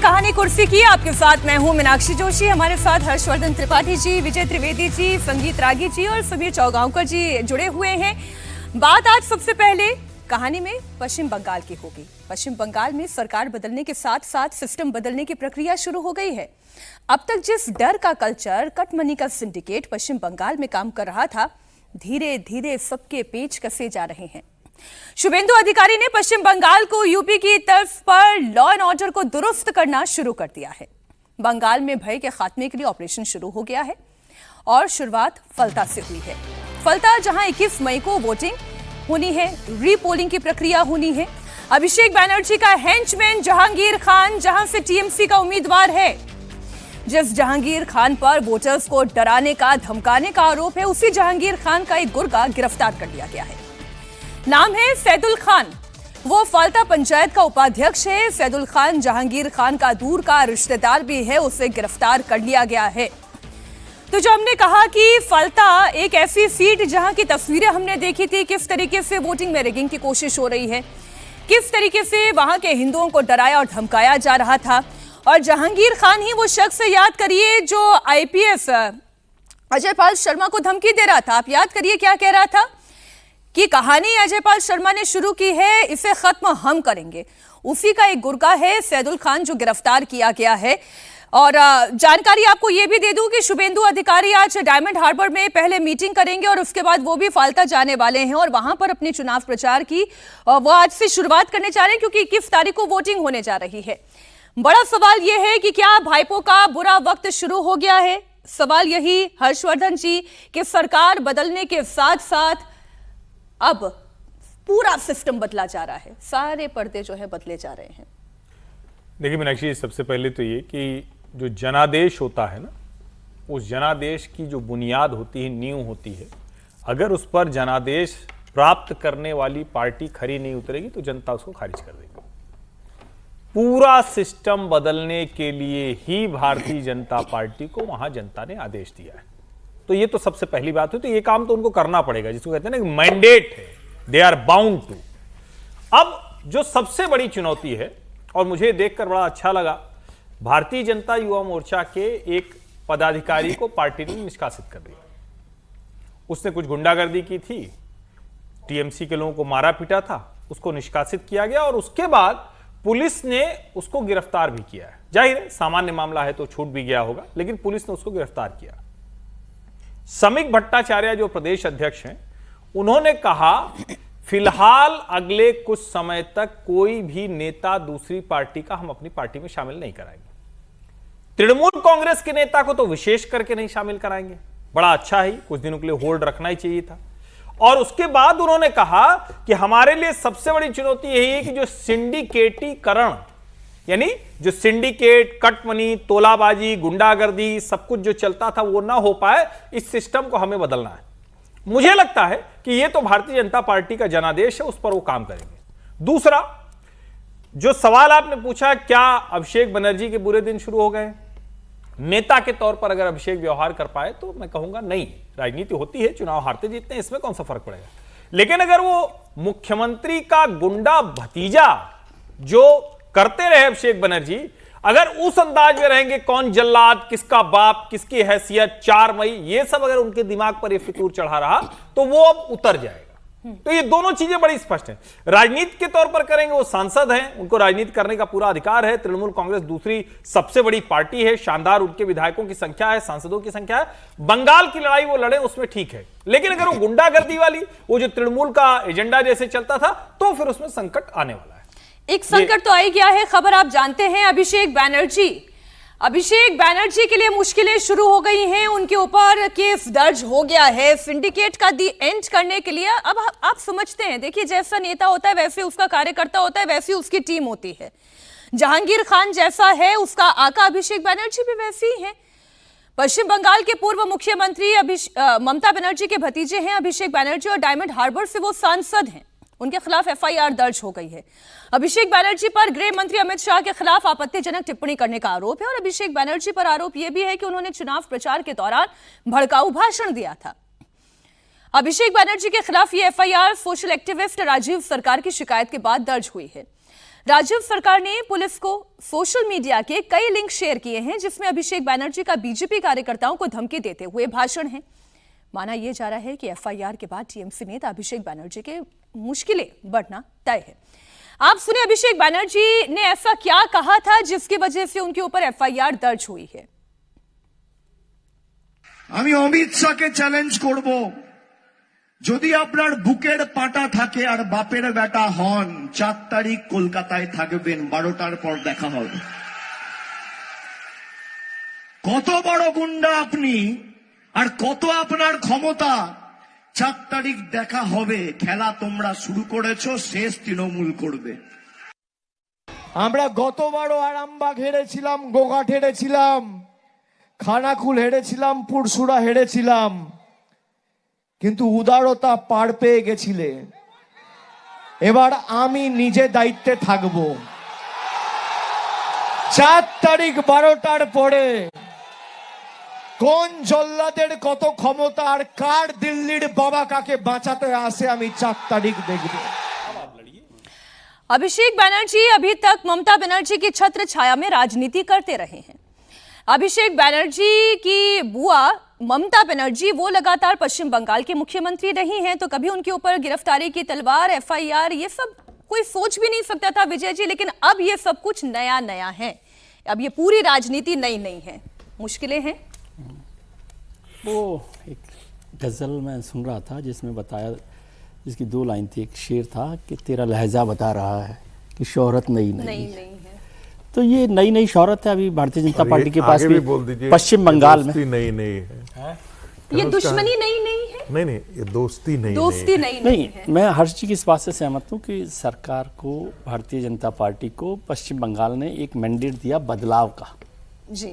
कहानी कुर्सी की। आपके साथ मैं हूं मीनाक्षी जोशी, हमारे साथ हर्षवर्धन त्रिपाठी जी, विजय त्रिवेदी जी, संगीत रागी जी और समीर चौगांवकर जी जुड़े हुए हैं। बात आज सबसे पहले कहानी में पश्चिम बंगाल की होगी। पश्चिम बंगाल में सरकार बदलने के साथ साथ सिस्टम बदलने की प्रक्रिया शुरू हो गई है। अब तक जिस डर का कल्चर, कट मनी का सिंडिकेट पश्चिम बंगाल में काम कर रहा था, धीरे धीरे सबके पेच कसे जा रहे हैं। शुभेंदु अधिकारी ने पश्चिम बंगाल को यूपी की तर्ज पर लॉ एंड ऑर्डर को दुरुस्त करना शुरू कर दिया है। बंगाल में भय के खात्मे के लिए ऑपरेशन शुरू हो गया है और शुरुआत फलता से हुई है। फलता जहां 21 मई को वोटिंग होनी है, रीपोलिंग की प्रक्रिया होनी है। अभिषेक बैनर्जी का हेंचमैन जहांगीर खान जहां से टीएमसी का उम्मीदवार है। जिस जहांगीर खान पर वोटर्स को डराने का, धमकाने का आरोप है, उसी जहांगीर खान का एक गुर्गा गिरफ्तार कर लिया गया है। नाम है सैदुल खान। वो फाल्टा पंचायत का उपाध्यक्ष है। सैदुल खान जहांगीर खान का दूर का रिश्तेदार भी है, उसे गिरफ्तार कर लिया गया है। तो जो हमने कहा कि फाल्टा एक ऐसी सीट जहां की तस्वीरें हमने देखी थी, किस तरीके से वोटिंग में रिगिंग की कोशिश हो रही है, किस तरीके से वहां के हिंदुओं को डराया और धमकाया जा रहा था। और जहांगीर खान ही वो शख्स है, याद करिए, जो आईपीएस अजय पाल शर्मा को धमकी दे रहा था। आप याद करिए क्या कह रहा था कि कहानी अजय पाल शर्मा ने शुरू की है, इसे खत्म हम करेंगे। उसी का एक गुर्गा है सैदुल खान, जो गिरफ्तार किया गया है। और जानकारी आपको यह भी दे दूं कि शुभेंदु अधिकारी आज डायमंड हार्बर में पहले मीटिंग करेंगे और उसके बाद वो भी फाल्टा जाने वाले हैं और वहां पर अपने चुनाव प्रचार की वो आज से शुरुआत करने जा रहे हैं, क्योंकि 21 तारीख को वोटिंग होने जा रही है। बड़ा सवाल यह है कि क्या भाईपो का बुरा वक्त शुरू हो गया है। सवाल यही हर्षवर्धन जी कि सरकार बदलने के साथ साथ अब पूरा सिस्टम बदला जा रहा है, सारे पर्दे जो है बदले जा रहे हैं। देखिए मीनाक्षी, सबसे पहले तो ये कि जो जनादेश होता है ना, उस जनादेश की जो बुनियाद होती है, नींव होती है, अगर उस पर जनादेश प्राप्त करने वाली पार्टी खरी नहीं उतरेगी तो जनता उसको खारिज कर देगी। पूरा सिस्टम बदलने के लिए ही भारतीय जनता पार्टी को वहां जनता ने आदेश दिया है। तो ये तो सबसे पहली बात है। तो ये काम तो उनको करना पड़ेगा, जिसको कहते हैं ना मैंडेट है, दे आर बाउंड टू। अब जो सबसे बड़ी चुनौती है, और मुझे देखकर बड़ा अच्छा लगा, भारतीय जनता युवा मोर्चा के एक पदाधिकारी को पार्टी ने निष्कासित कर दिया। उसने कुछ गुंडागर्दी की थी, टीएमसी के लोगों को मारा पीटा था, उसको निष्कासित किया गया और उसके बाद पुलिस ने उसको गिरफ्तार भी किया है। जाहिर है सामान्य मामला है तो छूट भी गया होगा, लेकिन पुलिस ने उसको गिरफ्तार किया। समीक भट्टाचार्य जो प्रदेश अध्यक्ष हैं, उन्होंने कहा फिलहाल अगले कुछ समय तक कोई भी नेता दूसरी पार्टी का हम अपनी पार्टी में शामिल नहीं कराएंगे। तृणमूल कांग्रेस के नेता को तो विशेष करके नहीं शामिल कराएंगे। बड़ा अच्छा है, कुछ दिनों के लिए होल्ड रखना ही चाहिए था। और उसके बाद उन्होंने कहा कि हमारे लिए सबसे बड़ी चुनौती यही है कि जो सिंडिकेटीकरण, यानी जो सिंडिकेट, कट मनी, तोलाबाजी, गुंडागर्दी, सब कुछ जो चलता था वो ना हो पाए, इस सिस्टम को हमें बदलना है। मुझे लगता है कि ये तो भारतीय जनता पार्टी का जनादेश है, उस पर वो काम करेंगे। दूसरा जो सवाल आपने पूछा, क्या अभिषेक बनर्जी के बुरे दिन शुरू हो गए? नेता के तौर पर अगर अभिषेक व्यवहार कर पाए तो मैं कहूंगा नहीं, राजनीति होती है, चुनाव हारते जीतते हैं, इसमें कौन सा फर्क पड़ेगा। लेकिन अगर वो मुख्यमंत्री का गुंडा भतीजा जो करते रहे अभिषेक बनर्जी, अगर उस अंदाज में रहेंगे, कौन जल्लाद, किसका बाप, किसकी हैसियत, 4 मई, ये सब अगर उनके दिमाग पर ये फितूर चढ़ा रहा तो वो अब उतर जाएगा। तो ये दोनों चीजें बड़ी स्पष्ट हैं। राजनीति के तौर पर करेंगे, वो सांसद हैं, उनको राजनीति करने का पूरा अधिकार है। तृणमूल कांग्रेस दूसरी सबसे बड़ी पार्टी है, शानदार उनके विधायकों की संख्या है, सांसदों की संख्या है। बंगाल की लड़ाई वो लड़े, उसमें ठीक है। लेकिन अगर वो गुंडागर्दी वाली, वो जो तृणमूल का एजेंडा जैसे चलता था, तो फिर उसमें संकट आने वाला है। एक संकट तो आई गया है। खबर आप जानते हैं, अभिषेक बैनर्जी के लिए मुश्किलें शुरू हो गई हैं। उनके ऊपर केस दर्ज हो गया है सिंडिकेट का दी एंड करने के लिए। अब आप समझते हैं, देखिए, जैसा नेता होता है वैसे उसका कार्यकर्ता होता है, वैसी उसकी टीम होती है। जहांगीर खान जैसा है, उसका आका अभिषेक बैनर्जी भी वैसे ही है। पश्चिम बंगाल के पूर्व मुख्यमंत्री ममता बनर्जी के भतीजे हैं अभिषेक बैनर्जी, और डायमंड हार्बर से वो सांसद हैं। उनके खिलाफ एफआईआर दर्ज हो गई है। अभिषेक बैनर्जी पर गृह मंत्री अमित शाह के खिलाफ आपत्तिजनक टिप्पणी करने का आरोप है और अभिषेक बैनर्जी पर आरोप यह भी है कि उन्होंने चुनाव प्रचार के दौरान भड़काऊ भाषण दिया था। अभिषेक बैनर्जी के खिलाफ ये एफआईआर सोशल एक्टिविस्ट राजीव सरकार की शिकायत के बाद दर्ज हुई है। राजस्थान सरकार ने पुलिस को सोशल मीडिया के कई लिंक शेयर किए हैं जिसमें अभिषेक बैनर्जी का बीजेपी कार्यकर्ताओं को धमकी देते हुए भाषण है। माना यह जा रहा है कि एफआईआर के बाद टीएमसी नेता अभिषेक बैनर्जी के मुश्किलें बढ़ना तय है। आप सुने अभिषेक बैनर्जी ने ऐसा क्या कहा था जिसकी वजह से उनके ऊपर एफआईआर दर्ज हुई है। আমি অমিত শাহকে চ্যালেঞ্জ করব, যদি আপনার বুকের পাটা থাকে আর বাপের বেটা হন, 4 তারিখ কলকাতায় থাকবেন, 12টার পর দেখা হবে। কত বড় গুন্ডা আপনি আর কত আপনার ক্ষমতা, 4 তারিখ দেখা হবে। খেলা তোমরা শুরু করেছো, শেষ তৃণমূল করবে। আমরা গতবারও আরামবাগ হেরেছিলাম, গোঘাট হেরেছিলাম, খানাকুল হেরেছিলাম, পুরসুরা হেরেছিলাম, কিন্তু উদারতা পার পেয়ে গেছিলে। এবার আমি নিজে দায়িত্বে থাকব। 4 তারিখ 12টার পরে কোন জল্লাদের কত ক্ষমতা আর কার দিল্লির বাবা কাকে বাঁচাতে আসে আমি 4 তারিখ দেখব। अभिषेक बैनर्जी अभी तक ममता बनर्जी की छत्र छाया में राजनीति करते रहे हैं। अभिषेक बैनर्जी की बुआ ममता बनर्जी वो लगातार पश्चिम बंगाल के मुख्यमंत्री रही हैं, तो कभी उनके ऊपर गिरफ्तारी की तलवार, एफआईआर, ये सब कोई सोच भी नहीं सकता था विजय जी। लेकिन अब ये सब कुछ नया नया है, अब ये पूरी राजनीति नई नई है, मुश्किलें हैं। वो एक गज़ल में सुन रहा था जिसमें बताया, जिसकी 2 लाइन थी, एक शेर था कि तेरा लहजा बता रहा है कि शोहरत नई नई है। तो ये नई नई शोहरत है अभी भारतीय जनता पार्टी के पास भी पश्चिम बंगाल में। नई नई है, ये दुश्मनी नई नई है, नहीं ये दोस्ती नई नहीं है। मैं हर्ष जी की इस बात से सहमत हूँ कि सरकार को, भारतीय जनता पार्टी को पश्चिम बंगाल ने एक मैंडेट दिया बदलाव का जी,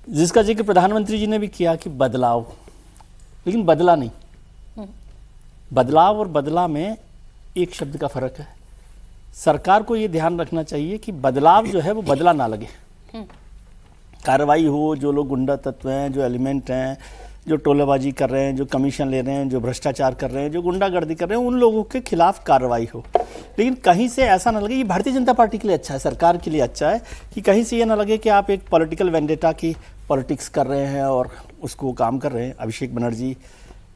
जिसका जिक्र प्रधानमंत्री जी ने भी किया कि बदलाव, लेकिन बदला नहीं। बदलाव और बदला में एक शब्द का फर्क है। सरकार को ये ध्यान रखना चाहिए कि बदलाव जो है वो बदला ना लगे, कार्रवाई हो। जो लोग गुंडा तत्व हैं, जो एलिमेंट हैं, जो टोलेबाजी कर रहे हैं, जो कमीशन ले रहे हैं, जो भ्रष्टाचार कर रहे हैं, जो गुंडागर्दी कर रहे हैं, उन लोगों के खिलाफ कार्रवाई हो। लेकिन कहीं से ऐसा ना लगे, ये भारतीय जनता पार्टी के लिए अच्छा है, सरकार के लिए अच्छा है कि कहीं से ये ना लगे कि आप एक पॉलिटिकल वेंडेटा की पॉलिटिक्स कर रहे हैं और उसको काम कर रहे हैं। अभिषेक बनर्जी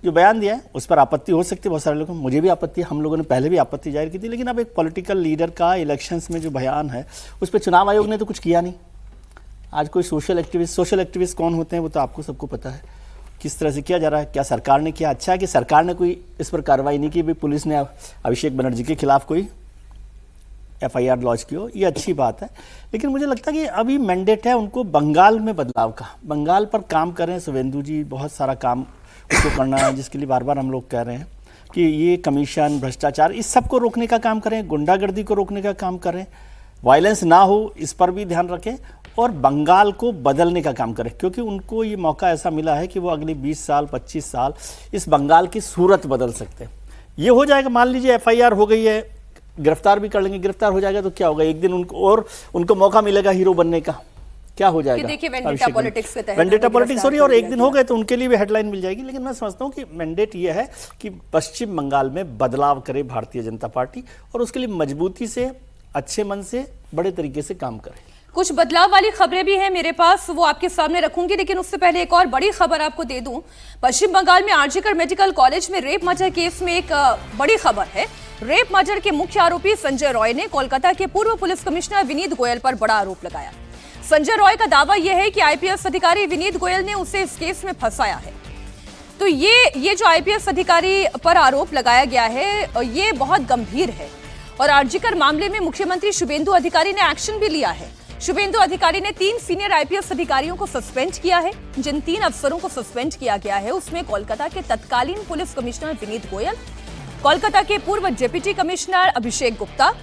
जो बयान दिया है उस पर आपत्ति हो सकती है बहुत सारे लोगों को, मुझे भी आपत्ति है, हम लोगों ने पहले भी आपत्ति जाहिर की थी। लेकिन अब एक पॉलिटिकल लीडर का इलेक्शंस में जो बयान है उस पर चुनाव आयोग ने तो कुछ किया नहीं। आज कोई सोशल एक्टिविस्ट कौन होते हैं वो तो आपको सबको पता है, किस तरह से किया जा रहा है। क्या सरकार ने किया? अच्छा है कि सरकार ने कोई इस पर कार्रवाई नहीं की, भाई पुलिस ने अभिषेक बनर्जी के खिलाफ कोई एफआईआर लॉन्च की हो, ये अच्छी बात है। लेकिन मुझे लगता है कि अभी मैंडेट है उनको बंगाल में बदलाव का, बंगाल पर काम कर रहे हैं शुभेंदु जी, बहुत सारा काम उसको करना है, जिसके लिए बार बार हम लोग कह रहे हैं कि ये कमीशन, भ्रष्टाचार, इस सब को रोकने का काम करें, गुंडागर्दी को रोकने का काम करें, वायलेंस ना हो इस पर भी ध्यान रखें, और बंगाल को बदलने का काम करें, क्योंकि उनको ये मौका ऐसा मिला है कि वो अगले 20 साल 25 साल इस बंगाल की सूरत बदल सकते हैं। ये हो जाएगा, मान लीजिए एफआईआर हो गई है, गिरफ्तार भी कर लेंगे, गिरफ्तार हो जाएगा तो क्या होगा, एक दिन उनको मौका मिलेगा हीरो बनने का, क्या हो जाएगा? देखिए वेंडेटा पॉलिटिक्स के तहत वेंडेटा पॉलिटिक्स हो रही है और एक दिन हो गए तो उनके लिए भी हेडलाइन मिल जाएगी। लेकिन मैं समझता हूँ कि मैंडेट ये है कि पश्चिम बंगाल में बदलाव करे भारतीय जनता पार्टी, और उसके लिए मजबूती से, अच्छे मन से, बड़े तरीके से काम करे। कुछ बदलाव वाली खबरें भी हैं मेरे पास, वो आपके सामने रखूंगी। लेकिन उससे पहले एक और बड़ी खबर आपको दे दूं। पश्चिम बंगाल में आरजीकर मेडिकल कॉलेज में रेप मर्डर केस में एक बड़ी खबर है। रेप मर्डर के मुख्य आरोपी संजय रॉय ने कोलकाता के पूर्व पुलिस कमिश्नर विनीत गोयल पर बड़ा आरोप लगाया। संजय रॉय का दावा यह है कि आईपीएस अधिकारी विनीत गोयल ने उसे इस केस में फंसाया है। तो ये जो आईपीएस अधिकारी पर आरोप लगाया गया है ये बहुत गंभीर है, और आरजीकर मामले में मुख्यमंत्री शुभेंदु अधिकारी ने एक्शन भी लिया है। शुभेंदु अधिकारी ने 3 सीनियर आईपीएस अधिकारियों को सस्पेंड किया है। जिन 3 अफसरों को सस्पेंड किया गया है उसमें कोलकाता के तत्कालीन पुलिस कमिश्नर विनीत गोयल, कोलकाता के पूर्व डिप्टी कमिश्नर अभिषेक गुप्ता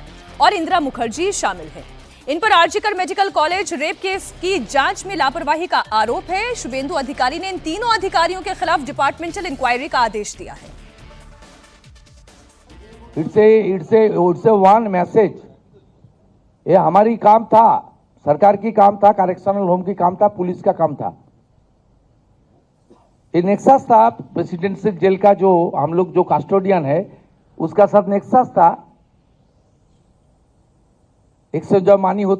और इंदिरा मुखर्जी शामिल हैं। इन पर RG Kar medical college rape case की जांच में लापरवाही का आरोप है। शुभेंदु अधिकारी ने इन तीनों अधिकारियों के खिलाफ डिपार्टमेंटल इंक्वायरी का आदेश दिया है। इट्स ए वन मैसेज, ये हमारी काम था, सरकार की काम था, करेक्शनल होम की काम था, पुलिस का काम था। ये नेक्सस था प्रेसिडेंशियल जेल का, जो हम लोग जो कस्टोडियन है उसका साथ नेक्सस था। एक्सचेंज ऑफ मनी हो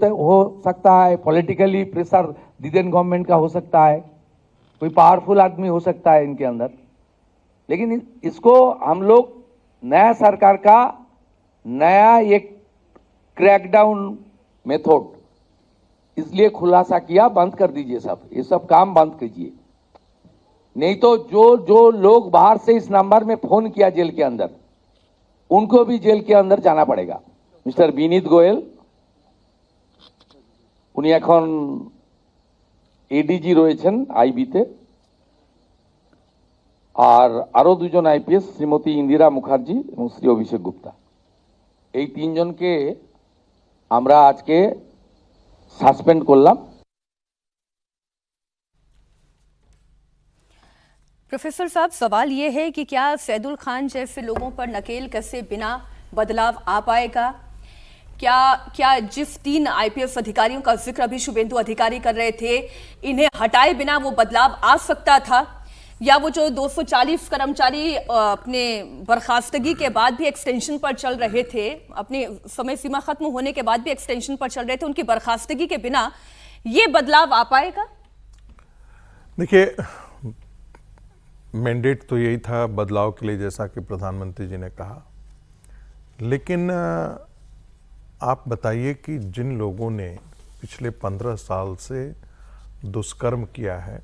सकता है, पॉलिटिकली प्रेशर दिदेन गवर्नमेंट का हो सकता है, कोई पावरफुल आदमी हो सकता है इनके अंदर, लेकिन इसको हम लोग नया सरकार का नया एक क्रैकडाउन मेथड इसलिए खुलासा किया, बंद कर दीजिए सब, ये सब काम बंद कीजिए, नहीं तो जो लोग बाहर से इस नंबर में फोन किया जेल के अंदर, उनको भी जेल के अंदर जाना पड़ेगा। मिस्टर বিনীত গোয়েল উনি এখন এডিজি রয়েছেন আইবিতে, আর আরো দুজন আইপিএস শ্রীমতী ইন্দিরা মুখার্জি এবং শ্রী অভিষেক গুপ্তা, এই তিনজনকে আমরা আজকে সাসপেন্ড করলাম। प्रोफेसर साहब, सवाल ये है कि क्या सैदुल खान जैसे लोगों पर नकेल कसे बिना बदलाव आ पाएगा? क्या जिस 3 आईपीएस अधिकारियों का जिक्र अभी शुभेंदु अधिकारी कर रहे थे, इन्हें हटाए बिना वो बदलाव आ सकता था, या वो जो 240 कर्मचारी अपने बर्खास्तगी के बाद भी एक्सटेंशन पर चल रहे थे, अपनी समय सीमा खत्म होने के बाद भी एक्सटेंशन पर चल रहे थे, उनकी बर्खास्तगी के बिना ये बदलाव आ पाएगा? देखिए, मैंडेट तो यही था बदलाव के लिए, जैसा कि प्रधानमंत्री जी ने कहा, लेकिन आप बताइए कि जिन लोगों ने पिछले 15 साल से दुष्कर्म किया है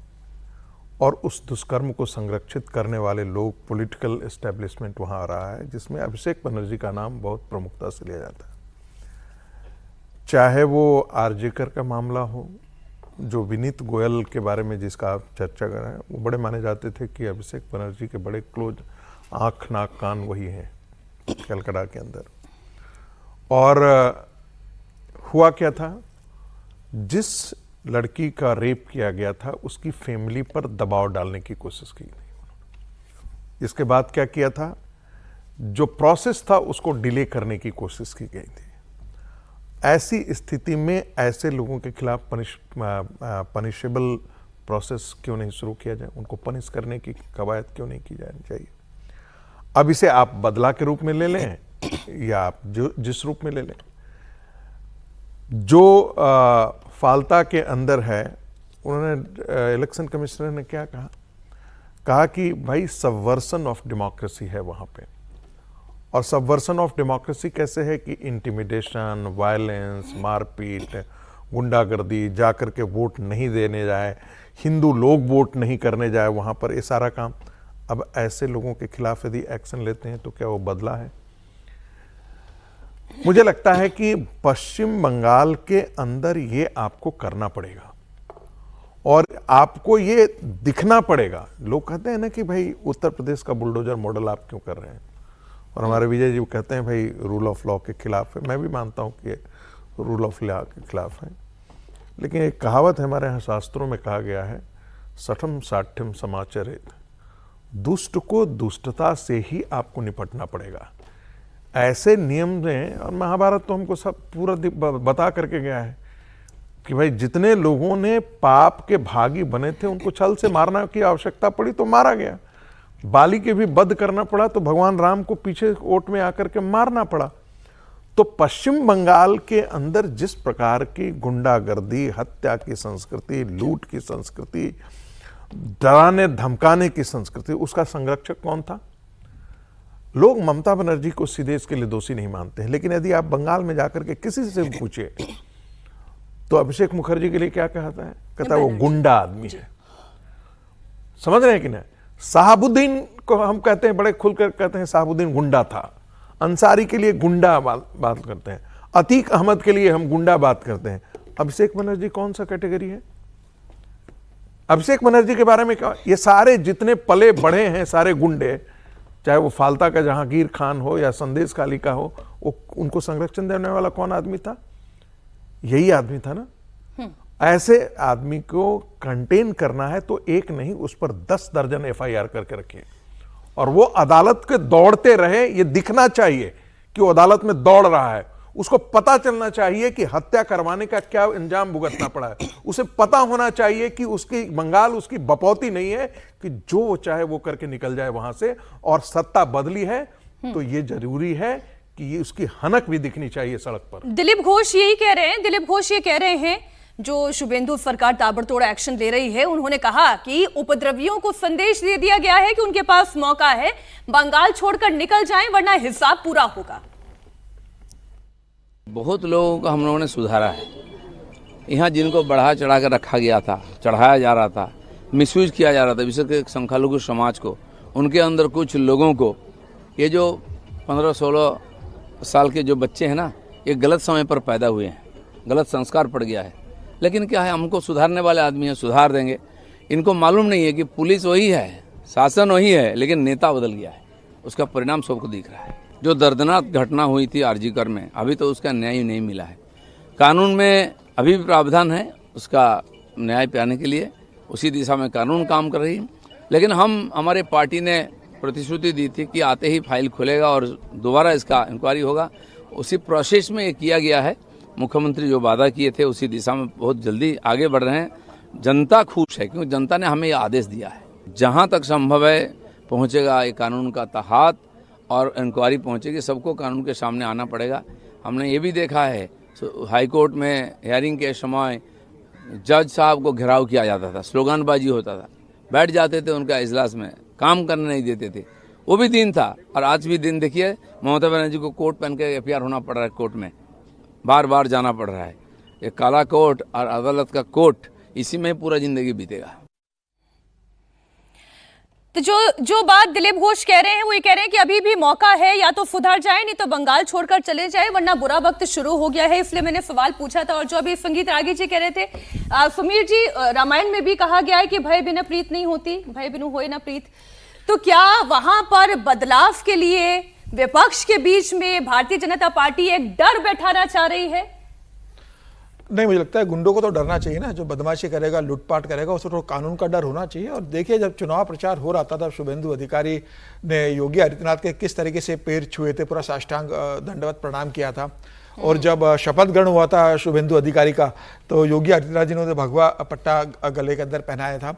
और उस दुष्कर्म को संरक्षित करने वाले लोग, पॉलिटिकल एस्टेब्लिशमेंट वहाँ आ रहा है, जिसमें अभिषेक बनर्जी का नाम बहुत प्रमुखता से लिया जाता है, चाहे वो आरजेकर का मामला हो, जो विनीत गोयल के बारे में जिसका आप चर्चा कर रहे हैं, वो बड़े माने जाते थे कि अभिषेक बनर्जी के बड़े क्लोज आँख नाक कान वही हैं कलकत्ता के अंदर। और हुआ क्या था, जिस लड़की का रेप किया गया था उसकी फैमिली पर दबाव डालने की कोशिश की गई। इसके बाद क्या किया था, जो प्रोसेस था उसको डिले करने की कोशिश की गई थी। ऐसी स्थिति में ऐसे लोगों के खिलाफ पनिशेबल प्रोसेस क्यों नहीं शुरू किया जाए, उनको पनिश करने की कवायद क्यों नहीं की जानी चाहिए? अब इसे आप बदला के रूप में ले लें या आप जिस रूप में ले लें, जो फाल्ता के अंदर है, उन्होंने इलेक्शन कमिश्नर ने क्या कहा कि भाई सबवर्सन ऑफ डेमोक्रेसी है वहाँ पे। और सबवर्सन ऑफ डेमोक्रेसी कैसे है कि इंटिमिडेशन, वायलेंस, मारपीट, गुंडागर्दी, जाकर के वोट नहीं देने जाए, हिंदू लोग वोट नहीं करने जाए वहाँ पर, ये सारा काम। अब ऐसे लोगों के खिलाफ यदि एक्शन लेते हैं तो क्या वो बदला है? मुझे लगता है कि पश्चिम बंगाल के अंदर ये आपको करना पड़ेगा और आपको ये दिखना पड़ेगा। लोग कहते हैं ना कि भाई उत्तर प्रदेश का बुलडोजर मॉडल आप क्यों कर रहे हैं, और हमारे विजय जी कहते हैं भाई रूल ऑफ लॉ के खिलाफ है। मैं भी मानता हूँ कि रूल ऑफ लॉ के खिलाफ है, लेकिन एक कहावत है हमारे यहाँ शास्त्रों में कहा गया है, सठम साठ्यम समाचरित, दुष्ट को दुष्टता से ही आपको निपटना पड़ेगा। ऐसे नियम में, और महाभारत तो हमको सब पूरा बता करके गया है कि भाई जितने लोगों ने पाप के भागी बने थे उनको छल से मारना की आवश्यकता पड़ी तो मारा गया। बाली के भी वध करना पड़ा तो भगवान राम को पीछे ओट में आकर के मारना पड़ा। तो पश्चिम बंगाल के अंदर जिस प्रकार की गुंडागर्दी, हत्या की संस्कृति, लूट की संस्कृति, डराने धमकाने की संस्कृति, उसका संरक्षक कौन था? लोग ममता बनर्जी को सीधे इसके लिए दोषी नहीं मानते हैं, लेकिन यदि आप बंगाल में जाकर के किसी से पूछे तो अभिषेक मुखर्जी के लिए क्या कहता है? कहता है वो गुंडा आदमी है। समझ रहे हैं कि नहीं? साहबुद्दीन को हम कहते हैं, बड़े खुलकर कहते हैं साहबुद्दीन गुंडा था। अंसारी के लिए गुंडा बात करते हैं। अतीक अहमद के लिए हम गुंडा बात करते हैं। अभिषेक बनर्जी कौन सा कैटेगरी है? अभिषेक बनर्जी के बारे में क्या? ये सारे जितने पले बढ़े हैं सारे गुंडे, चाहे वो फाल्ता का जहांगीर खान हो या संदेश काली का हो, वो उनको संरक्षण देने वाला कौन आदमी था? यही आदमी था ना। ऐसे आदमी को कंटेन करना है तो एक नहीं, उस पर 10 दर्जन एफआईआर करके रखिए और वो अदालत के दौड़ते रहे। ये दिखना चाहिए कि वो अदालत में दौड़ रहा है। उसको पता चलना चाहिए कि हत्या करवाने का क्या इंजाम भुगतना पड़ा है। उसे पता होना चाहिए कि उसकी बंगाल उसकी बपौती नहीं है कि जो वो चाहे वो करके निकल जाए वहां से, और सत्ता बदली है तो ये जरूरी है कि ये उसकी हनक भी दिखनी चाहिए सड़क पर। दिलीप घोष यही कह रहे हैं, दिलीप घोष ये कह रहे हैं जो शुभेंदु सरकार ताबड़तोड़ एक्शन ले रही है, उन्होंने कहा कि उपद्रवियों को संदेश दे दिया गया है कि उनके पास मौका है, बंगाल छोड़कर निकल जाएं वरना हिसाब पूरा होगा। बहुत लोगों को हम लोगों ने सुधारा है। यहाँ जिनको बढ़ा चढ़ा कर रखा गया था, चढ़ाया जा रहा था, मिसयूज किया जा रहा था, विशेषकर संख्यालघु समाज को, उनके अंदर कुछ लोगों को, ये जो 15-16 साल के जो बच्चे हैं ना, ये गलत समय पर पैदा हुए हैं, गलत संस्कार पड़ गया है। लेकिन क्या है, हमको सुधारने वाले आदमी हैं, सुधार देंगे। इनको मालूम नहीं है कि पुलिस वही है, शासन वही है, लेकिन नेता बदल गया है। उसका परिणाम सबको दिख रहा है। जो दर्दनाक घटना हुई थी आरजीकर में, अभी तो उसका न्याय नहीं मिला है। कानून में अभी भी प्रावधान है उसका न्याय पाने के लिए, उसी दिशा में कानून काम कर रही है। लेकिन हमारे पार्टी ने प्रतिश्रुति दी थी कि आते ही फाइल खुलेगा और दोबारा इसका इंक्वायरी होगा। उसी प्रोसेस में ये किया गया है। मुख्यमंत्री जो वादा किए थे उसी दिशा में बहुत जल्दी आगे बढ़ रहे हैं। जनता खुश है क्योंकि जनता ने हमें ये आदेश दिया है। जहाँ तक संभव है पहुँचेगा ये कानून का तहत और इंक्वायरी पहुँचेगी, सबको कानून के सामने आना पड़ेगा। हमने ये भी देखा है हाई कोर्ट में हियरिंग के समय जज साहब को घेराव किया जाता था, स्लोगनबाजी होता था, बैठ जाते थे उनका इजलास में, काम करने नहीं देते थे। वो भी दिन था और आज भी दिन। देखिए ममता बनर्जी को कोट पहन के एफआईआर होना पड़ रहा है, कोर्ट में बार बार जाना पड़ रहा है। ये काला कोट और अदालत का कोट, इसी में पूरा जिंदगी बीतेगा। तो जो बात दिलीप घोष कह रहे हैं वो ये कह रहे हैं कि अभी भी मौका है, या तो सुधर जाए नहीं तो बंगाल छोड़कर चले जाए वरना बुरा वक्त शुरू हो गया है। इसलिए मैंने सवाल पूछा था। और जो अभी संगीत रागी जी कह रहे थे, सुमीर जी, रामायण में भी कहा गया है कि भय बिना प्रीत नहीं होती, भय बिनु होए ना प्रीत। तो क्या वहां पर बदलाव के लिए विपक्ष के बीच में भारतीय जनता पार्टी एक डर बैठाना चाह रही है? नहीं, मुझे लगता है गुंडों को तो डरना चाहिए ना। जो बदमाशी करेगा, लूटपाट करेगा, उसको तो कानून का डर होना चाहिए। और देखिए जब चुनाव प्रचार हो रहा था तब शुभेंदु अधिकारी ने योगी आदित्यनाथ के किस तरीके से पैर छुए थे, पूरा साष्टांग दंडवत प्रणाम किया था। और जब शपथ ग्रहण हुआ था शुभेंदु अधिकारी का, तो योगी आदित्यनाथ जी ने भगवा पट्टा गले के अंदर पहनाया था।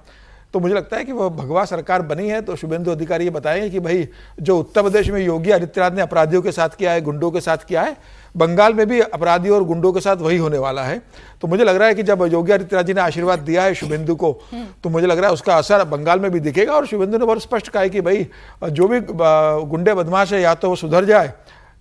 तो मुझे लगता है कि वो भगवा सरकार बनी है तो शुभेंदु अधिकारी ये बताएंगे कि भाई जो उत्तर प्रदेश में योगी आदित्यनाथ ने अपराधियों के साथ किया है, गुंडों के साथ किया है, बंगाल में भी अपराधियों और गुंडों के साथ वही होने वाला है। तो मुझे लग रहा है कि जब योगी आदित्यनाथ जी ने आशीर्वाद दिया है शुभेंदु को, तो मुझे लग रहा है उसका असर बंगाल में भी दिखेगा। और शुभेंदु ने बहुत स्पष्ट कहा है कि भाई जो भी गुंडे बदमाश है या तो वो सुधर जाए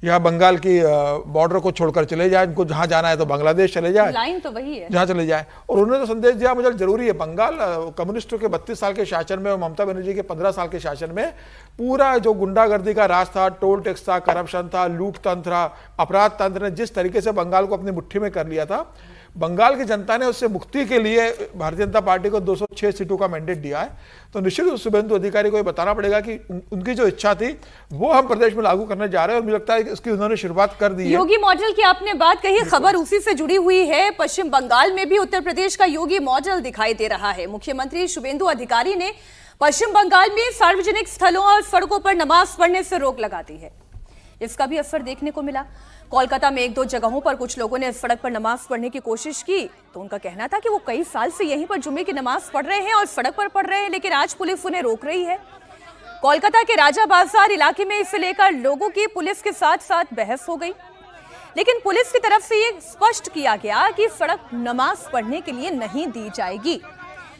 या बंगाल की बॉर्डर को छोड़कर चले जाए, इनको जहां जाना है तो बांग्लादेश चले जाए, लाइन तो वही है, जहां चले जाए। और उन्होंने तो संदेश दिया, मुझे जरूरी है, बंगाल कम्युनिस्टों के 32 साल के शासन में और ममता बनर्जी के 15 साल के शासन में पूरा जो गुंडागर्दी का राज था, टोल टैक्स था, करप्शन था, लूट तंत्र, अपराध तंत्र ने जिस तरीके से बंगाल को अपनी मुट्ठी में कर लिया था, बंगाल की जनता ने उससे मुक्ति के लिए भारतीय जनता पार्टी को 206 सीटों का मैंडेट दिया है। तो निश्चित रूप से शुभेंदु अधिकारी को ये बताना पड़ेगा कि उनकी जो इच्छा थी वो हम प्रदेश में लागू करने जा रहे हैं। और मुझे लगता है कि इसकी उन्होंने शुरुआत कर दी है। योगी मॉडल की आपने बात कही, खबर उसी से जुड़ी हुई है। पश्चिम बंगाल में भी उत्तर प्रदेश का योगी मॉडल दिखाई दे रहा है। मुख्यमंत्री शुभेंदु अधिकारी ने पश्चिम बंगाल में सार्वजनिक स्थलों और सड़कों पर नमाज पढ़ने से रोक लगा दी है। इसका भी असर देखने को मिला। कोलकाता में 1-2 जगहों पर कुछ लोगों ने सड़क पर नमाज पढ़ने की कोशिश की, तो उनका कहना था कि वो कई साल से यहीं पर जुम्मे की नमाज पढ़ रहे हैं और सड़क पर पढ़ रहे हैं, लेकिन आज पुलिस उन्हें रोक रही है। कोलकाता के राजा बाजार इलाके में इसे लेकर लोगों की पुलिस के साथ साथ बहस हो गई, लेकिन पुलिस की तरफ से ये स्पष्ट किया गया कि सड़क नमाज पढ़ने के लिए नहीं दी जाएगी।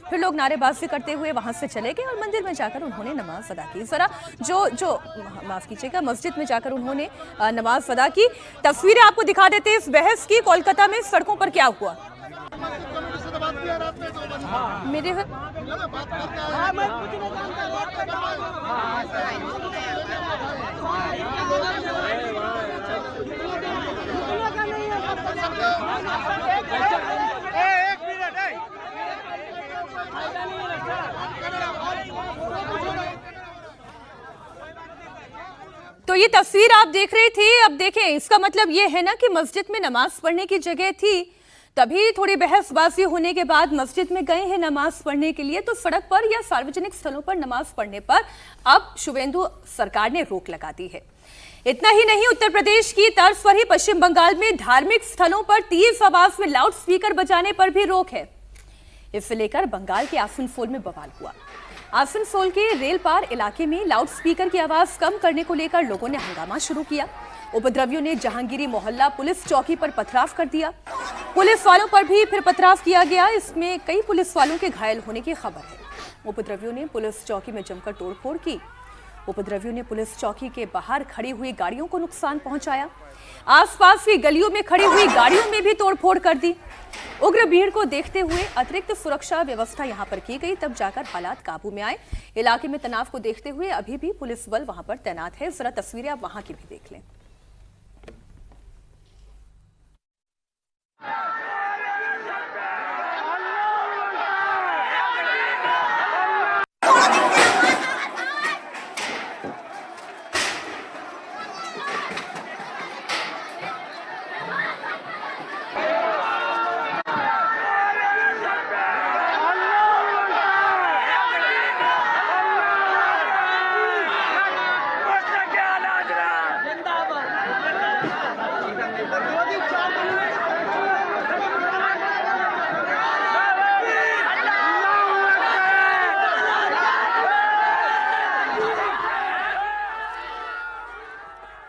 फिर लोग नारेबाजी करते हुए वहां से चले गए और मंदिर में जाकर उन्होंने नमाज अदा की। जरा जो माफ कीजिएगा, मस्जिद में जाकर उन्होंने नमाज अदा की। तस्वीरें आपको दिखा देते हैं इस बहस की। कोलकाता में सड़कों पर क्या हुआ। मेरे तो ये तस्वीर आप देख रहे थे। अब देखें, इसका मतलब ये है ना कि मस्जिद में नमाज पढ़ने की जगह थी, तभी थोड़ी बहसबाजी होने के बाद मस्जिद में गए हैं नमाज पढ़ने के लिए, तो सड़क पर या सार्वजनिक स्थलों पर नमाज पढ़ने पर अब शुभेंदु सरकार ने रोक लगा दी है। इतना ही नहीं, उत्तर प्रदेश की तर्ज पर ही पश्चिम बंगाल में धार्मिक स्थलों पर तेज आवाज में लाउड स्पीकर बजाने पर भी रोक है। इसे लेकर बंगाल के आसनसोल में बवाल हुआ। आसनसोल के रेल पार इलाके में लाउडस्पीकर की आवाज कम करने को लेकर लोगों ने हंगामा शुरू किया। उपद्रवियों ने जहांगीरी मोहल्ला पुलिस चौकी पर पथराव कर दिया। पुलिस वालों पर भी फिर पथराव किया गया। इसमें कई पुलिस वालों के घायल होने की खबर है। उपद्रवियों ने पुलिस चौकी में जमकर तोड़फोड़ की। उपद्रवियों ने पुलिस चौकी के बाहर खड़ी हुई गाड़ियों को नुकसान पहुंचाया। आसपास की गलियों में खड़ी हुई गाड़ियों में भी तोड़फोड़ कर दी। उग्र भीड़ को देखते हुए अतिरिक्त सुरक्षा व्यवस्था यहां पर की गई, तब जाकर हालात काबू में आए। इलाके में तनाव को देखते हुए अभी भी पुलिस बल वहां पर तैनात है। जरा तस्वीरें आप वहां की भी देख लें।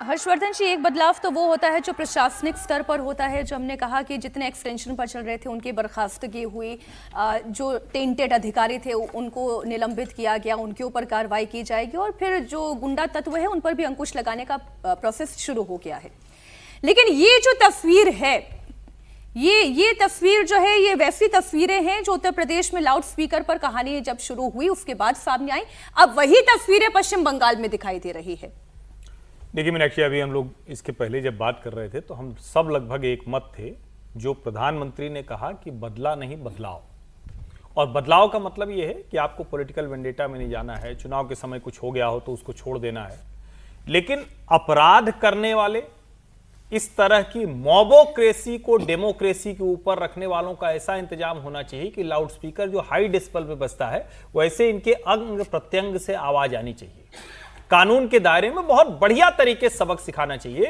हर्षवर्धन जी, एक बदलाव तो वो होता है जो प्रशासनिक स्तर पर होता है, जो हमने कहा कि जितने एक्सटेंशन पर चल रहे थे उनकी बर्खास्तगी हुई, जो टेंटेड अधिकारी थे उनको निलंबित किया गया, उनके ऊपर कार्रवाई की जाएगी और फिर जो गुंडा तत्व है उन पर भी अंकुश लगाने का प्रोसेस शुरू हो गया है। लेकिन ये जो तस्वीर है, ये तस्वीर जो है, ये वैसी तस्वीरें हैं जो उत्तर प्रदेश में लाउड स्पीकर पर कहानी जब शुरू हुई उसके बाद सामने आई। अब वही तस्वीरें पश्चिम बंगाल में दिखाई दे रही है। देखिए मीनाक्षी, अभी हम लोग इसके पहले जब बात कर रहे थे तो हम सब लगभग एक मत थे। जो प्रधानमंत्री ने कहा कि बदला नहीं बदलाव, और बदलाव का मतलब ये है कि आपको पॉलिटिकल वेंडेटा में नहीं जाना है, चुनाव के समय कुछ हो गया हो तो उसको छोड़ देना है। लेकिन अपराध करने वाले, इस तरह की मॉबोक्रेसी को डेमोक्रेसी के ऊपर रखने वालों का ऐसा इंतजाम होना चाहिए कि लाउड स्पीकर जो हाई डेसिबल पे बजता है वैसे इनके अंग प्रत्यंग से आवाज आनी चाहिए। कानून के दायरे में बहुत बढ़िया तरीके से सबक सिखाना चाहिए,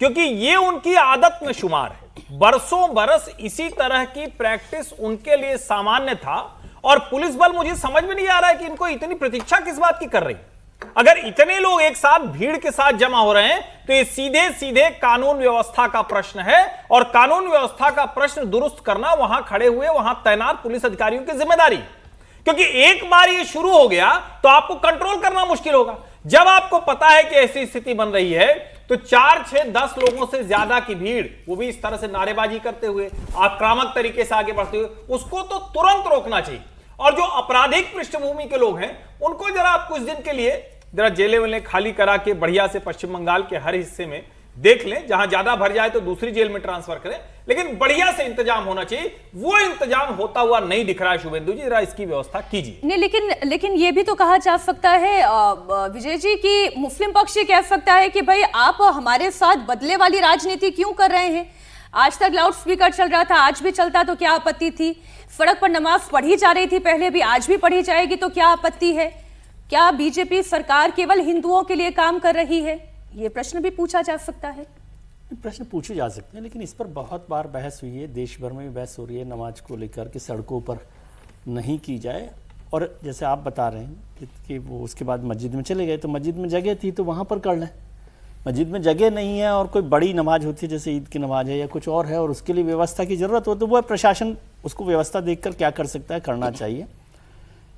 क्योंकि ये उनकी आदत में शुमार है। बरसों बरस इसी तरह की प्रैक्टिस उनके लिए सामान्य था और पुलिस बल, मुझे समझ में नहीं आ रहा है कि इनको इतनी प्रतीक्षा किस बात की कर रही। अगर इतने लोग एक साथ भीड़ के साथ जमा हो रहे हैं तो ये सीधे सीधे कानून व्यवस्था का प्रश्न है, और कानून व्यवस्था का प्रश्न दुरुस्त करना वहां खड़े हुए वहां तैनात पुलिस अधिकारियों की जिम्मेदारी, क्योंकि एक बार ये शुरू हो गया तो आपको कंट्रोल करना मुश्किल होगा। जब आपको पता है कि ऐसी स्थिति बन रही है तो 4, 6, 10 लोगों से ज्यादा की भीड़, वो भी इस तरह से नारेबाजी करते हुए, आक्रामक तरीके से आगे बढ़ते हुए, उसको तो तुरंत रोकना चाहिए। और जो आपराधिक पृष्ठभूमि के लोग हैं उनको जरा आप कुछ दिन के लिए जरा जेलें वेलें खाली करा के बढ़िया से पश्चिम बंगाल के हर हिस्से में देख लें, जहां ज्यादा भर जाए तो दूसरी जेल में ट्रांसफर करें, लेकिन बढ़िया से इंतजाम होना चाहिए। वो इंतजाम होता हुआ नहीं दिख रहा है। शुभेंदु जी, जरा इसकी व्यवस्था कीजिए। नहीं, लेकिन ये भी तो कहा जा सकता है विजय जी कि मुस्लिम पक्ष ये कह सकता है कि भाई आप हमारे साथ बदले वाली राजनीति क्यों कर रहे हैं? आज तक लाउड स्पीकर चल रहा था, आज भी चलता तो क्या आपत्ति थी? सड़क पर नमाज पढ़ी जा रही थी पहले भी, आज भी पढ़ी जाएगी तो क्या आपत्ति है? क्या बीजेपी सरकार केवल हिंदुओं के लिए काम कर रही है? ये प्रश्न भी पूछा जा सकता है। प्रश्न पूछे जा सकते हैं, लेकिन इस पर बहुत बार बहस हुई है, देश भर में भी बहस हो रही है नमाज को लेकर कि सड़कों पर नहीं की जाए। और जैसे आप बता रहे हैं कि वो उसके बाद मस्जिद में चले गए, तो मस्जिद में जगह थी तो वहाँ पर कर लें। मस्जिद में जगह नहीं है और कोई बड़ी नमाज होती है जैसे ईद की नमाज है या कुछ और है और उसके लिए व्यवस्था की ज़रूरत हो तो वो प्रशासन उसको व्यवस्था देखकर क्या कर सकता है, करना चाहिए।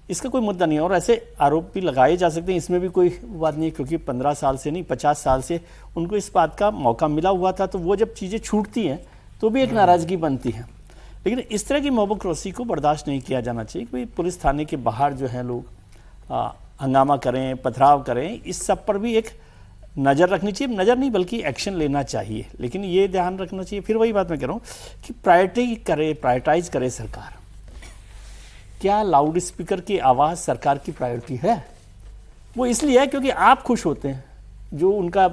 इसका कोई मुद्दा नहीं है। और ऐसे आरोप भी लगाए जा सकते हैं, इसमें भी कोई बात नहीं है, क्योंकि 15 साल से नहीं 50 साल से उनको इस बात का मौका मिला हुआ था। तो वो जब चीज़ें छूटती हैं तो भी एक नाराज़गी बनती है। लेकिन इस तरह की मोबोक्रेसी को बर्दाश्त नहीं किया जाना चाहिए कि पुलिस थाने के बाहर जो है लोग हंगामा करें, पथराव करें, इस सब पर भी एक नज़र रखनी चाहिए। नज़र नहीं बल्कि एक्शन लेना चाहिए। लेकिन ये ध्यान रखना चाहिए, फिर वही बात मैं कह रहा हूँ कि प्रायोरिटाइज करे सरकार। क्या लाउड स्पीकर की आवाज़ सरकार की प्रायोरिटी है? वो इसलिए है क्योंकि आप खुश होते हैं, जो उनका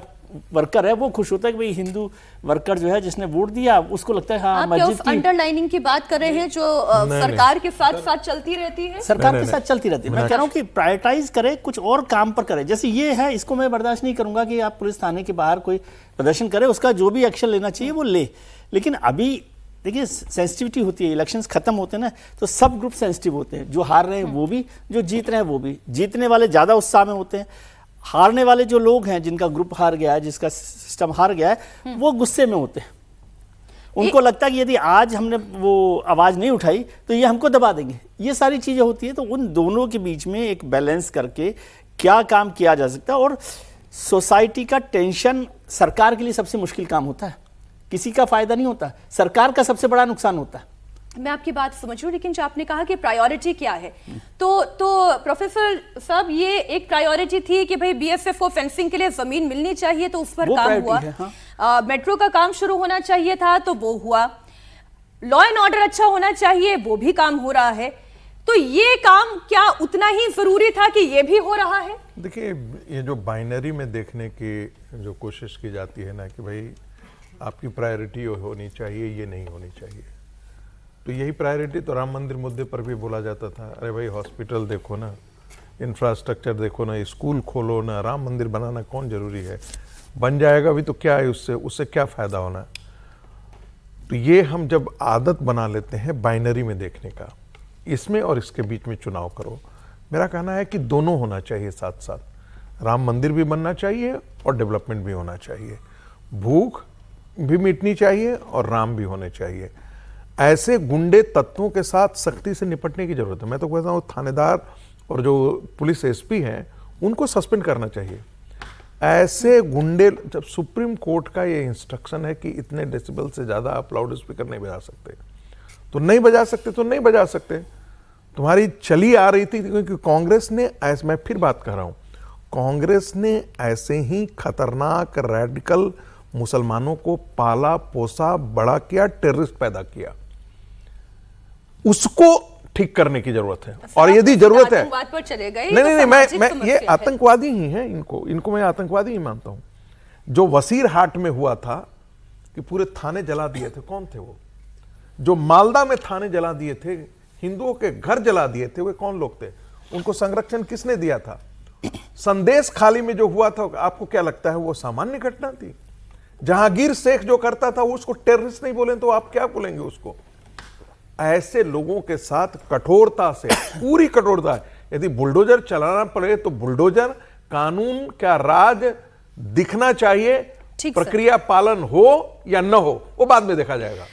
वर्कर है वो खुश होता है कि भाई हिंदू वर्कर जो है जिसने वोट दिया उसको लगता है हाँ मस्जिद की अंडरलाइनिंग की बात कर रहे हैं जो सरकार के साथ साथ चलती रहती है। सरकार के साथ चलती रहती है। मैं कह रहा हूँ कि प्रायोरिटाइज करे, कुछ और काम पर करे। जैसे ये है, इसको मैं बर्दाश्त नहीं करूंगा कि आप पुलिस थाने के बाहर कोई प्रदर्शन करे, उसका जो भी एक्शन लेना चाहिए वो ले। लेकिन अभी देखिए सेंसिटिविटी होती है, इलेक्शंस खत्म होते हैं ना तो सब ग्रुप सेंसिटिव होते हैं, जो हार रहे हैं वो भी, जो जीत रहे हैं वो भी। जीतने वाले ज़्यादा उत्साह में होते हैं, हारने वाले जो लोग हैं जिनका ग्रुप हार गया है, जिसका सिस्टम हार गया है, वो गुस्से में होते हैं। उनको लगता है कि यदि आज हमने वो आवाज़ नहीं उठाई तो ये हमको दबा देंगे। ये सारी चीज़ें होती है, तो उन दोनों के बीच में एक बैलेंस करके क्या काम किया जा सकता है। और सोसाइटी का टेंशन सरकार के लिए सबसे मुश्किल काम होता है, किसी का फायदा नहीं होता, सरकार का सबसे बड़ा नुकसान होता है। मैं आपकी बात समझ रही हूँ, लेकिन जो आपने कहा कि प्रायोरिटी क्या है, तो प्रोफेसर साहब ये एक प्रायोरिटी थी कि भाई बीएसएफ को फेंसिंग के लिए जमीन मिलनी चाहिए, तो उस पर काम हुआ। हाँ। मेट्रो का काम शुरू होना चाहिए था, तो वो हुआ। लॉ एंड ऑर्डर अच्छा होना चाहिए, वो भी काम हो रहा है। तो ये काम क्या उतना ही जरूरी था कि ये भी हो रहा है? देखिए, ये जो बाइनरी में देखने की जो कोशिश की जाती है ना कि भाई आपकी प्रायोरिटी होनी चाहिए, ये नहीं होनी चाहिए, तो यही प्रायोरिटी तो राम मंदिर मुद्दे पर भी बोला जाता था। अरे भाई हॉस्पिटल देखो ना, इंफ्रास्ट्रक्चर देखो ना, स्कूल खोलो ना, राम मंदिर बनाना कौन जरूरी है, बन जाएगा भी तो क्या है, उससे क्या फायदा होना। तो ये हम जब आदत बना लेते हैं बाइनरी में देखने का, इसमें और इसके बीच में चुनाव करो। मेरा कहना है कि दोनों होना चाहिए साथ साथ, राम मंदिर भी बनना चाहिए और डेवलपमेंट भी होना चाहिए, भूख भी मिटनी चाहिए और राम भी होने चाहिए। ऐसे गुंडे तत्वों के साथ सख्ती से निपटने की जरूरत है। मैं तो कहता हूँ थानेदार और जो पुलिस एसपी हैं उनको सस्पेंड करना चाहिए। ऐसे गुंडे, जब सुप्रीम कोर्ट का ये इंस्ट्रक्शन है कि इतने डेसिबल से ज़्यादा आप लाउड स्पीकर नहीं बजा सकते, तो नहीं बजा सकते तो नहीं बजा सकते। तुम्हारी चली आ रही थी, क्योंकि कांग्रेस ने, ऐसे मैं फिर बात कर रहा हूँ, कांग्रेस ने ऐसे ही खतरनाक रेडिकल मुसलमानों को पाला पोसा बड़ा किया, टेररिस्ट पैदा किया, उसको ठीक करने की जरूरत है। और यदि जरूरत है, आतंकवाद पर चले गए, नहीं, मैं ये आतंकवादी ही है, इनको मैं आतंकवादी ही मानता हूं। जो वसीर हाट में हुआ था कि पूरे थाने जला दिए थे, कौन थे वो? जो मालदा में थाने जला दिए थे, हिंदुओं के घर जला दिए थे, वे कौन लोग थे? उनको संरक्षण किसने दिया था? संदेश खाली में जो हुआ था, आपको क्या लगता है वो सामान्य घटना थी? जहांगीर शेख जो करता था उसको टेररिस्ट नहीं बोले तो आप क्या बोलेंगे उसको? ऐसे लोगों के साथ कठोरता से, पूरी कठोरता है। यदि बुलडोजर चलाना पड़े तो बुलडोजर, कानून का राज दिखना चाहिए, प्रक्रिया पालन हो या न हो वो बाद में देखा जाएगा।